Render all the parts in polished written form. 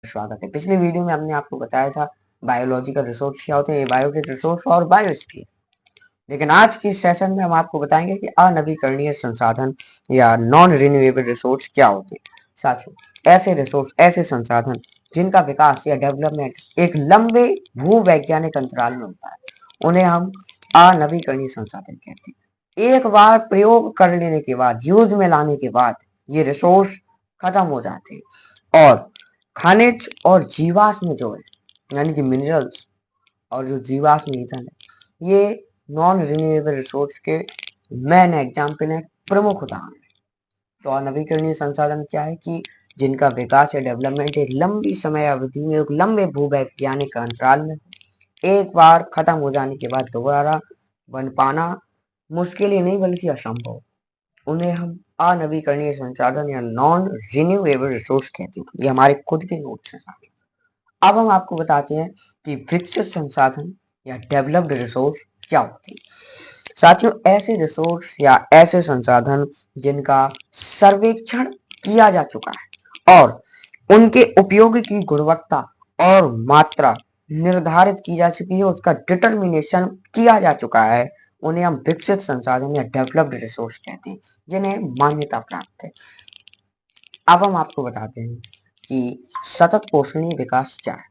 स्वागत है। पिछले वीडियो में हमने आपको बताया था बायोलॉजिकल रिसोर्स क्या होते हैं, एबायोटिक रिसोर्स और बायोस्फीयर। लेकिन आज के सेशन में हम आपको बताएंगे कि अनवीकरणीय संसाधन या नॉन रिन्यूएबल रिसोर्स क्या होते हैं। साथियों, ऐसे रिसोर्स, ऐसे संसाधन जिनका विकास या डेवलपमेंट एक लंबे भूवैज्ञानिक अंतराल में होता है, उन्हें हम अनवीकरणीय संसाधन कहते हैं। एक बार प्रयोग कर लेने के बाद, यूज में लाने के बाद ये रिसोर्स खत्म हो जाते हैं और खनिज और जीवाश्म जो है, यानी कि मिनरल्स और जो जीवाश्म ईंधन है, ये नॉन रिन्यूएबल रिसोर्स के मेन एग्जाम्पल है, प्रमुख उदाहरण है। तो अनवीकरणीय संसाधन क्या है कि जिनका विकास या डेवलपमेंट एक लंबी समय अवधि में, एक लंबे भूवैज्ञानिक अंतराल में एक बार खत्म हो जाने के बाद दोबारा बन पाना मुश्किल ही नहीं बल्कि असंभव। उन्हें हम अनवीकरणीय संसाधन या नॉन रिन्यूएबल रिसोर्स कहते हैं। ये हमारे खुद के नोट्स हैं। अब हम आपको बताते हैं कि विकसित संसाधन या डेवलप्ड रिसोर्स क्या होते हैं। साथियों, ऐसे रिसोर्स या ऐसे संसाधन जिनका सर्वेक्षण किया जा चुका है और उनके उपयोग की गुणवत्ता और मात्रा निर्धारित की जा चुकी है, उसका डिटर्मिनेशन किया जा चुका है, उन्हें हम विकसित संसाधन या डेवलप्ड रिसोर्स कहते हैं, जिन्हें मान्यता प्राप्त है। अब हम आपको बताते हैं कि सतत पोषणीय विकास क्या है।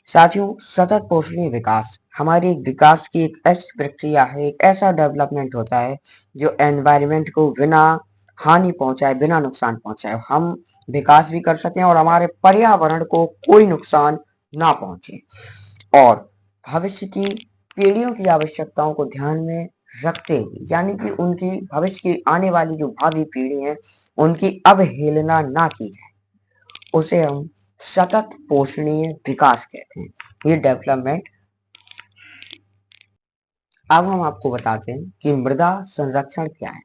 साथियों, सतत पोषणीय विकास हमारी विकास की एक ऐसी प्रक्रिया है, एक ऐसा डेवलपमेंट होता है जो एनवायरनमेंट को बिना हानि पहुंचाए, बिना नुकसान पहुंचाए हम विकास भी कर सकें और हमारे पर्यावरण को कोई नुकसान ना पहुंचे और भविष्य की पीढ़ियों की आवश्यकताओं को ध्यान में रखते हुए, यानी कि उनकी भविष्य की आने वाली जो भावी पीढ़ी है उनकी अवहेलना ना की जाए, उसे हम सतत पोषणीय विकास कहते हैं। ये डेवलपमेंट। अब हम आपको बताते हैं कि मृदा संरक्षण क्या है।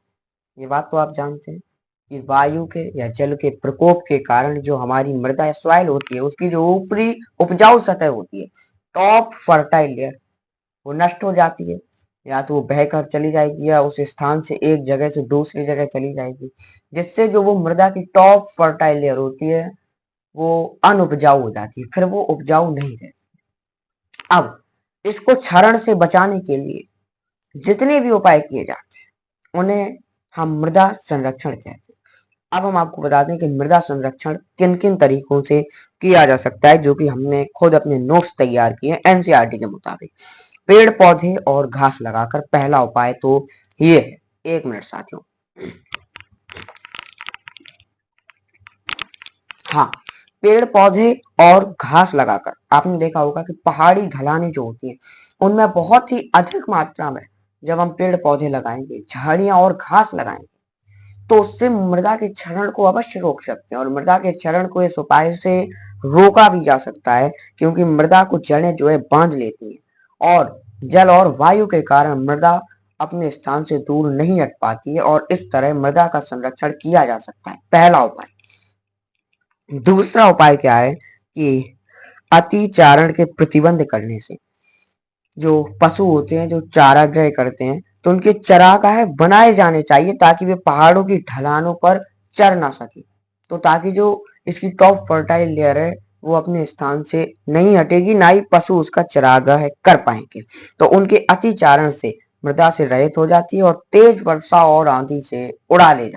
ये बात तो आप जानते हैं कि वायु के या जल के प्रकोप के कारण जो हमारी मृदा या सॉइल होती है, उसकी जो ऊपरी उपजाऊ सतह होती है, टॉप फर्टाइल लेयर, वो नष्ट हो जाती है, या तो वो बहकर चली जाएगी या उस स्थान से एक जगह से दूसरी जगह चली जाएगी, जिससे जो वो मृदा की टॉप फर्टाइल लेयर होती है वो अनउपजाऊ हो जाती है, फिर वो उपजाऊ नहीं रहती। अब इसको क्षरण से बचाने के लिए जितने भी उपाय किए जाते हैं उन्हें हम मृदा संरक्षण कहते हैं। अब हम आपको बता दें कि मृदा संरक्षण किन किन तरीकों से किया जा सकता है, जो कि हमने खुद अपने नोट्स तैयार किए एनसीईआरटी के मुताबिक। पेड़ पौधे और घास लगाकर पहला उपाय तो ये है। एक मिनट साथियों। हाँ, पेड़ पौधे और घास लगाकर आपने देखा होगा कि पहाड़ी ढलानें जो होती हैं उनमें बहुत ही अधिक मात्रा में जब हम पेड़ पौधे लगाएंगे, झाड़ियां और घास लगाएंगे, तो उससे मृदा के क्षरण को अवश्य रोक सकते हैं और मृदा के क्षरण को इस उपाय से रोका भी जा सकता है, क्योंकि मृदा को जड़ें जो है बांध लेती हैं और जल और वायु के कारण मृदा अपने स्थान से दूर नहीं हट पाती है और इस तरह मृदा का संरक्षण किया जा सकता है। पहला उपाय। दूसरा उपाय क्या है कि अतिचारण के प्रतिबंध करने से जो पशु होते हैं, जो चारागाह करते हैं, तो उनके चरागाह बनाए जाने चाहिए ताकि वे पहाड़ों की ढलानों पर चर ना सके, तो ताकि जो इसकी टॉप फर्टाइल लेयर है वो अपने स्थान से नहीं हटेगी, ना ही पशु उसका चरागाह कर पाएंगे। तो उनके अतिचारण से मृदा से रहित हो जाती है और तेज वर्षा और आंधी से उड़ा ले जाती है।